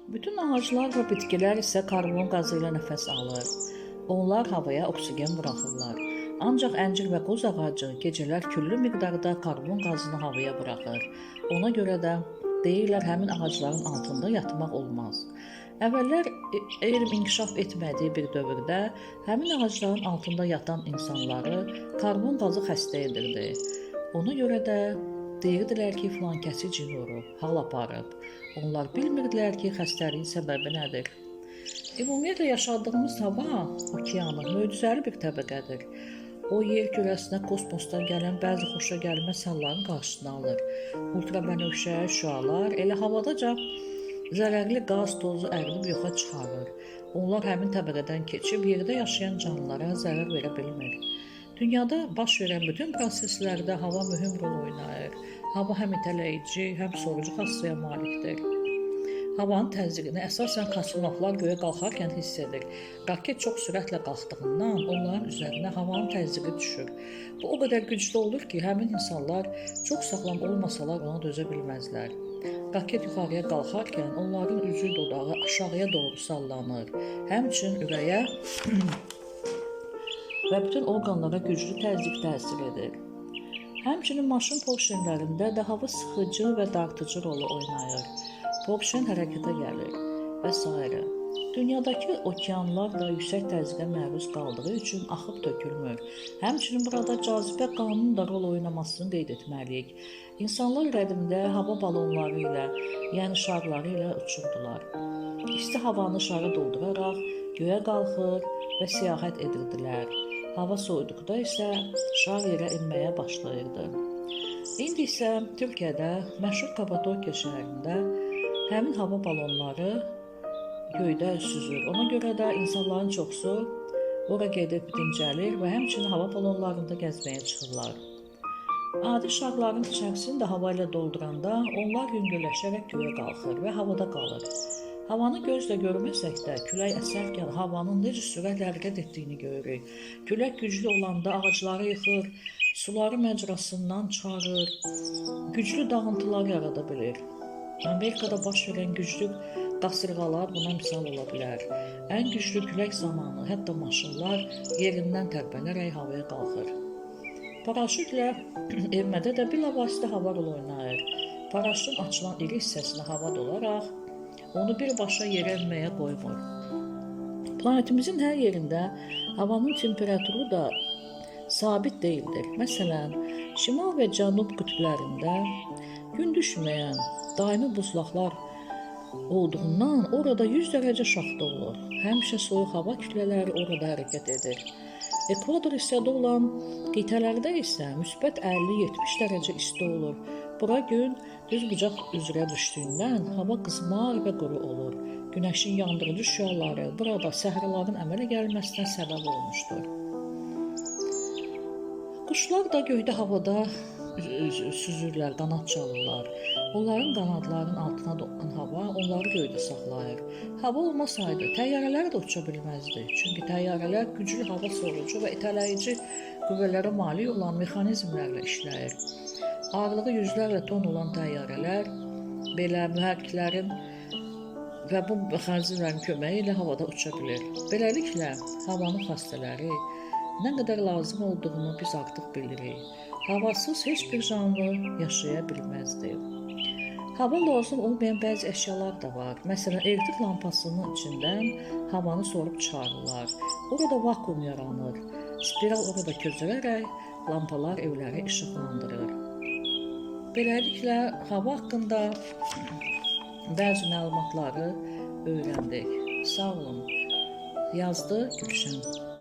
Bütün ağaclar və bitkilər isə karbon qazı ilə nəfəs alır. Onlar havaya oksigen buraxırlar. Ancaq əncir və qoz ağacı gecələr küllü miqdarda karbon qazını havaya buraxır. Ona görə də deyirlər həmin ağacların altında yatmaq olmaz. Əvvəllər elm inkişaf etmədiyi bir dövrdə həmin ağacların altında yatan insanları karbon qazı xəstə edirdi. Ona görə də deyirdilər ki, filankəsi cin vurub, hal aparıb. Onlar bilmirdilər ki, xəstəliyin səbəbi nədir. Ümumiyyətlə yaşadığımız hava, okeanı möcüzəli bir təbəqədir. O yer kürəsinə kosmosdan gələn bəzi xoşagəlməz halların qarşısını alır. Ultrabənövşə şüalar elə havadaca zərərli qaz tozu əridib yoxa çıxarır. Onlar həmin təbəqədən keçib yerdə yaşayan canlılara zərər verə bilmir. Dünyada baş verən bütün proseslərdə hava mühüm rol oynayır. Hava həm itələyici, həm sorucu xassəyə malikdir. Havanın təzyiqini əsasən kosmonavtlar göyə qalxarkən hiss edir. Raket çox sürətlə qalxdığından onların üzərinə havanın təzyiqi düşür. Bu o qədər güclü olur ki, həmin insanlar çox sağlam olmasalar ona dözə bilməzlər. Raket yuxarıya qalxarkən onların üzü dodağı aşağıya doğru sallanır. Həmçinin ürəyə və bütün orqanlara güclü təzyiq təsir edir. Həmçinin maşın porşenlərində də hava sıxıcı və dartıcı rolu oynayır. Porşen hərəkətə gəlir və s. Dünyadakı okeanlar da yüksək təzyiqə məruz qaldığı üçün axıb tökülmür. Həmçinin burada cazibə qanunun da rol oynamasını qeyd etməliyik. İnsanlar qədimdə hava balonları ilə, yəni şarları ilə uçurdular. İsti havanı şarı dolduraraq göyə qalxır və səyahət edirdilər. Hava soyuduqda isə şar yerə enməyə başlayırdı. İndi isə Türkiyədə məşhur Kapadokya şəhərində həmin hava balonları göydə süzür. Ona görə də insanların çoxusu ora gedib dincəlir və həmçinin hava balonlarında gəzməyə çıxırlar. Adi şarların içərisini də hava ilə dolduranda onlar yüngülləşərək göyə qalxır və havada qalır. Havanı gözlə görməsək də külək əsərkən havanın necə sürətlə hərəkət etdiyini görürük. Külək güclü olanda ağacları yıxır, suları məcrasından çıxarır, güclü dağıntılar yarada bilir. Amerikada baş verən güclü qasırğalar buna misal ola bilər. Ən güclü külək zamanı hətta maşınlar yerindən tərpənərək havaya qalxır. Paraşütlə enmədə də bilavasitə hava rol oynayır. Paraşütün açılan iri hissəsinə hava dolaraq onu birbaşa yerə enməyə qoymur. Planetimizin hər yerində havanın temperaturu da sabit deyildir. Məsələn, şimal və cənub qütblərində gün düşməyən daimi buzlaqlar olduğundan orada 100 dərəcə şaxta olur. Həmişə soyuq hava kütlələri orada hərəkət edir. Ekvador hissədə olan qitələrdə isə müsbət 50-70 dərəcə isti olur. Bura gün düz bucaq üzrə düşdüyündən hava qızmar və quru olur. Günəşin yandırıcı şüaları burada səhraların əmələ gəlməsinə səbəb olmuşdur. Quşlar da göydə havada süzürlər, qanad çalırlar. Onların qanadlarının altına dolan hava onları göydə saxlayır. Hava olmasaydı təyyarələr də uça bilməzdi. Çünki təyyarələr güclü hava sorucu və itələyici qüvvələrə malik olan mexanizmlərlə işləyir. Ağırlığı yüzlərlə ton olan təyyarələr belə mühərriklərin və bu mexanizmlərin köməyi ilə havada uça bilir. Beləliklə, havanın xassələri nə qədər lazım olduğunu biz artıq bilirik. Havasız heç bir canlı yaşaya bilməzdi. Hava lazım olmayan bəzi əşyalar da var. Məsələn, elektrik lampasının içindən havanı sorub çıxarırlar. Orada vakuum yaranır. Spiral orada közərək lampalar evləri işıqlandırır. Beləliklə, hava haqqında bəzi məlumatları öyrəndik. Sağ olun. Yazdı Gülşən.